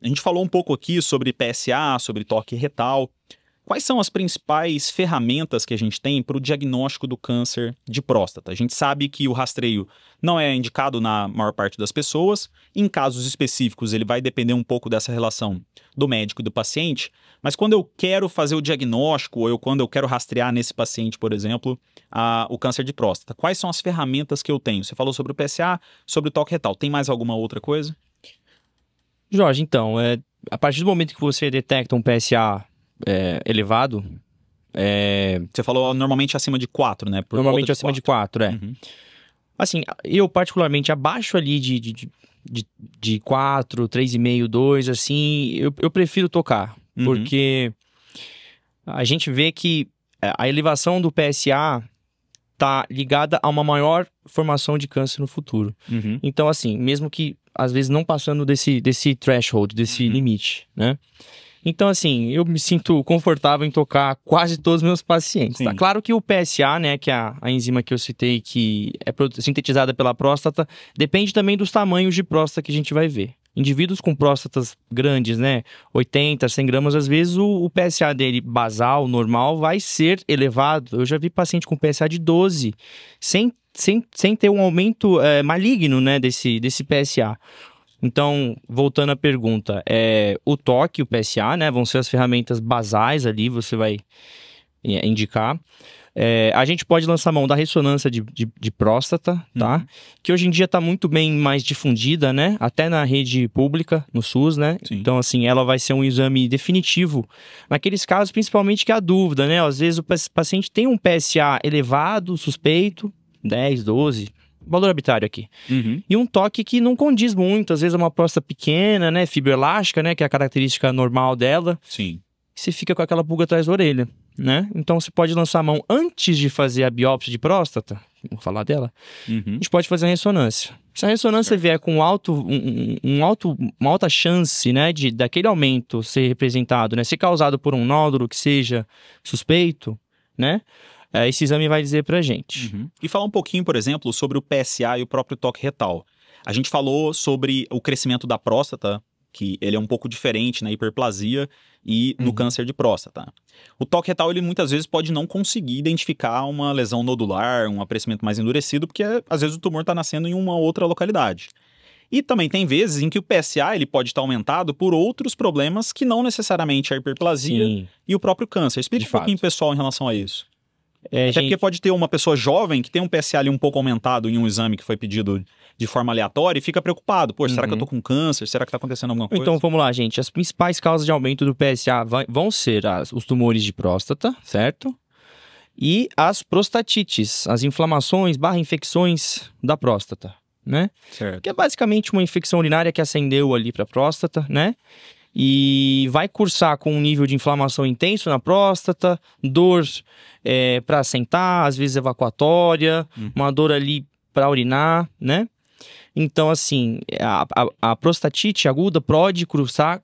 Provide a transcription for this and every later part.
A gente falou um pouco aqui sobre PSA, sobre toque retal. Quais são as principais ferramentas que a gente tem para o diagnóstico do câncer de próstata? A gente sabe que o rastreio não é indicado na maior parte das pessoas. Em casos específicos, ele vai depender um pouco dessa relação do médico e do paciente. Mas quando eu quero fazer o diagnóstico, ou quando eu quero rastrear nesse paciente, por exemplo, o câncer de próstata, quais são as ferramentas que eu tenho? Você falou sobre o PSA, sobre o toque retal. Tem mais alguma outra coisa? Jorge, então, a partir do momento que você detecta um PSA elevado... Você falou normalmente acima de 4, né? Normalmente acima de 4, Uhum. Assim, eu particularmente abaixo ali de 4, 3,5, 2, assim, eu prefiro tocar. Uhum. Porque a gente vê que a elevação do PSA tá ligada a uma maior formação de câncer no futuro. Uhum. Então, assim, mesmo que às vezes não passando desse threshold, desse limite, né? Então, assim, eu me sinto confortável em tocar quase todos os meus pacientes, tá? Claro que o PSA, né, que é a enzima que eu citei, que é sintetizada pela próstata, depende também dos tamanhos de próstata que a gente vai ver. Indivíduos com próstatas grandes, né, 80, 100 gramas, às vezes o PSA dele basal, normal, vai ser elevado. Eu já vi paciente com PSA de 12, sem ter um aumento maligno, né, desse PSA. Então, voltando à pergunta, o toque, o PSA, né, vão ser as ferramentas basais ali, você vai indicar. A gente pode lançar mão da ressonância de próstata, tá? Que hoje em dia está muito bem mais difundida, né? Até na rede pública, no SUS, né? Sim. Então, assim, ela vai ser um exame definitivo. Naqueles casos, principalmente, que há dúvida, né? Às vezes o paciente tem um PSA elevado, suspeito, 10, 12... valor arbitrário aqui. Uhum. E um toque que não condiz muito, às vezes é uma próstata pequena, né, fibroelástica, né, que é a característica normal dela. Sim. E você fica com aquela pulga atrás da orelha, né? Então você pode lançar a mão antes de fazer a biópsia de próstata, vou falar dela, Uhum. a gente pode fazer a ressonância. Se a ressonância vier com uma alta chance, né, daquele aumento ser representado, né, ser causado por um nódulo que seja suspeito, né, esse exame vai dizer pra gente. Uhum. E falar um pouquinho, por exemplo, sobre o PSA e o próprio toque retal. A gente falou sobre o crescimento da próstata, que ele é um pouco diferente na hiperplasia e no câncer de próstata. O toque retal, ele muitas vezes pode não conseguir identificar uma lesão nodular, um aparecimento mais endurecido, porque às vezes o tumor está nascendo em uma outra localidade. E também tem vezes em que o PSA ele pode estar aumentado por outros problemas que não necessariamente a hiperplasia Sim. e o próprio câncer. Explica De um pouquinho, fato. pessoal, em relação a isso. Até Gente, porque pode ter uma pessoa jovem que tem um PSA ali um pouco aumentado em um exame que foi pedido de forma aleatória e fica preocupado. Poxa, será que eu tô com câncer? Será que tá acontecendo alguma coisa? então vamos lá, gente. As principais causas de aumento do PSA vão ser os tumores de próstata, certo? E as prostatites, as inflamações / infecções da próstata, né? Certo. Que é basicamente uma infecção urinária que ascendeu ali para a próstata, né? E vai cursar com um nível de inflamação intenso na próstata, dor para sentar, às vezes evacuatória, uma dor ali para urinar, né? Então, assim, a prostatite aguda pode cursar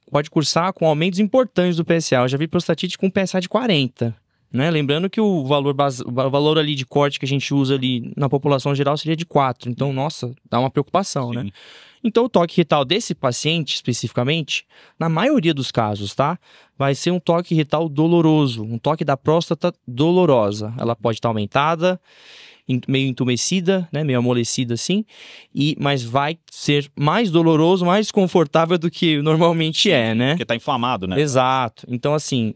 com aumentos importantes do PSA. Eu já vi prostatite com PSA de 40, né? Lembrando que o valor ali de corte que a gente usa ali na população geral seria de 4. Então, nossa, dá uma preocupação, Sim. né? Então, o toque retal desse paciente, especificamente, na maioria dos casos, tá? Vai ser um toque retal doloroso, um toque da próstata dolorosa. Ela pode estar aumentada, meio entumecida, né? Meio amolecida assim, mas vai ser mais doloroso, mais desconfortável do que normalmente né? Porque tá inflamado, né? Exato. Então, assim,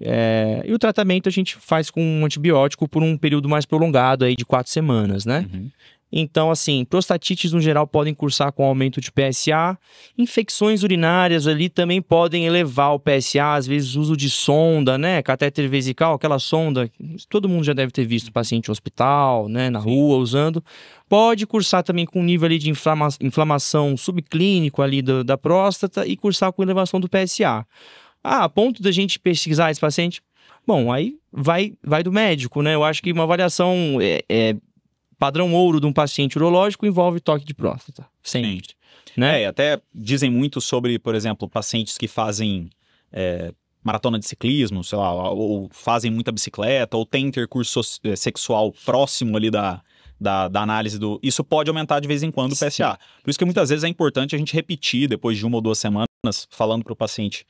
e o tratamento a gente faz com um antibiótico por um período mais prolongado aí de 4 semanas, né? Uhum. Então, assim, prostatites no geral podem cursar com aumento de PSA. Infecções urinárias ali também podem elevar o PSA, às vezes uso de sonda, né? Catéter vesical, aquela sonda, todo mundo já deve ter visto paciente em hospital, né? Na rua usando. Pode cursar também com nível ali de inflamação subclínico ali da próstata e cursar com elevação do PSA. A ponto da gente pesquisar esse paciente? Bom, aí vai do médico, né? Eu acho que uma avaliação padrão ouro de um paciente urológico envolve toque de próstata, sempre. Né? Até dizem muito sobre, por exemplo, pacientes que fazem maratona de ciclismo, sei lá, ou fazem muita bicicleta, ou têm intercurso sexual próximo ali da análise do... Isso pode aumentar de vez em quando o PSA. Por isso que muitas vezes é importante a gente repetir depois de 1 ou 2 semanas falando para o paciente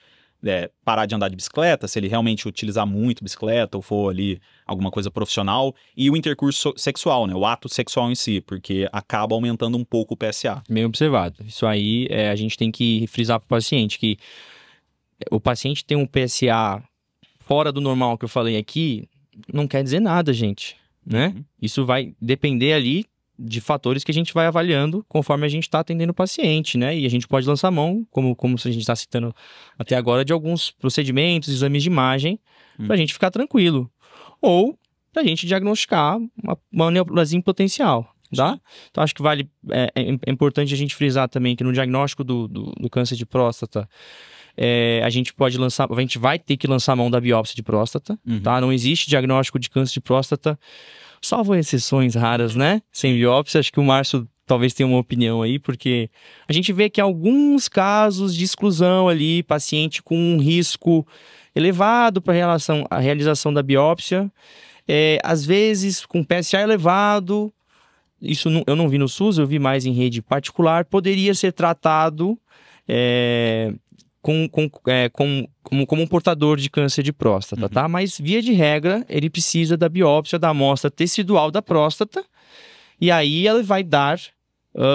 parar de andar de bicicleta, se ele realmente utilizar muito bicicleta ou for ali alguma coisa profissional, e o intercurso sexual, né? O ato sexual em si, porque acaba aumentando um pouco o PSA. Bem observado. Isso aí a gente tem que frisar para o paciente que o paciente tem um PSA fora do normal que eu falei aqui, não quer dizer nada, gente, né? Isso vai depender ali de fatores que a gente vai avaliando conforme a gente está atendendo o paciente, né? E a gente pode lançar mão, como a gente está citando até agora, de alguns procedimentos, exames de imagem, para a gente ficar tranquilo. Ou para a gente diagnosticar uma neoplasia potencial, tá? Então, acho que é importante a gente frisar também que no diagnóstico do câncer de próstata, a gente vai ter que lançar mão da biópsia de próstata, tá? Não existe diagnóstico de câncer de próstata, salvo exceções raras, né? Sem biópsia. Acho que o Márcio talvez tenha uma opinião aí, porque a gente vê que alguns casos de exclusão ali, paciente com um risco elevado para a realização da biópsia, às vezes com PSA elevado, isso eu não vi no SUS, eu vi mais em rede particular, poderia ser tratado como um portador de câncer de próstata, tá? Mas, via de regra, ele precisa da biópsia da amostra tecidual da próstata, e aí ela vai dar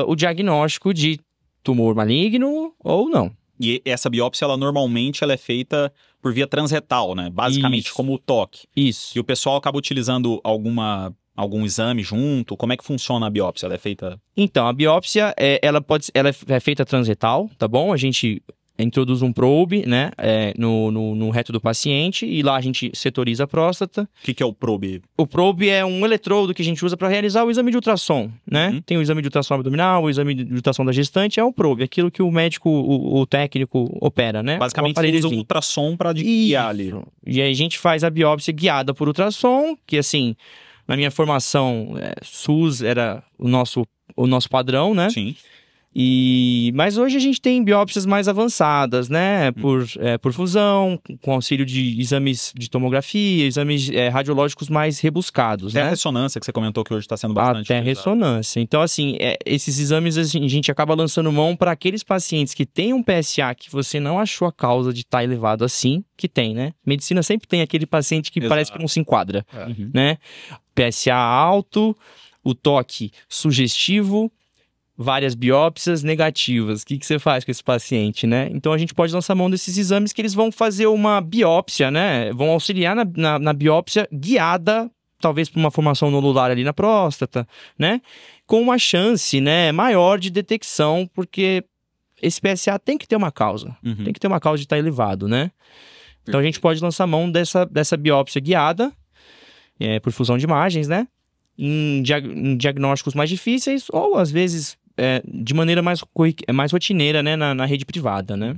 o diagnóstico de tumor maligno ou não. E essa biópsia, normalmente, ela é feita por via transretal, né? Basicamente, como o toque. Isso. E o pessoal acaba utilizando algum exame junto? Como é que funciona a biópsia? Ela é feita... Então, a biópsia, ela é feita transretal, tá bom? A gente introduz um probe, né, no reto do paciente, e lá a gente setoriza a próstata. O que é o probe? O probe é um eletrodo que a gente usa para realizar o exame de ultrassom, né? Tem o exame de ultrassom abdominal, o exame de ultrassom da gestante, é o probe, aquilo que o médico, o técnico opera, né? Basicamente, você usa o ultrassom para guiar ali. E aí a gente faz a biópsia guiada por ultrassom, que assim, na minha formação, SUS era o nosso padrão, né? Sim. Mas hoje a gente tem biópsias mais avançadas, né? Por fusão, com auxílio de exames de tomografia, exames radiológicos mais rebuscados, Até né? a ressonância que você comentou que hoje está sendo bastante Até a ressonância. Então, assim, esses exames a gente acaba lançando mão para aqueles pacientes que têm um PSA que você não achou a causa de estar elevado assim, que tem, né? Medicina sempre tem aquele paciente que parece que não se enquadra, né? PSA alto, o toque sugestivo, várias biópsias negativas. O que você faz com esse paciente, né? Então a gente pode lançar mão desses exames que eles vão fazer uma biópsia, né? Vão auxiliar na biópsia guiada, talvez por uma formação nodular ali na próstata, né? Com uma chance, né, maior de detecção, porque esse PSA tem que ter uma causa. Tem que ter uma causa de estar elevado, né? Então a gente pode lançar mão dessa biópsia guiada, por fusão de imagens, né? Em diagnósticos mais difíceis, ou às vezes de maneira mais rotineira, né, na rede privada, né?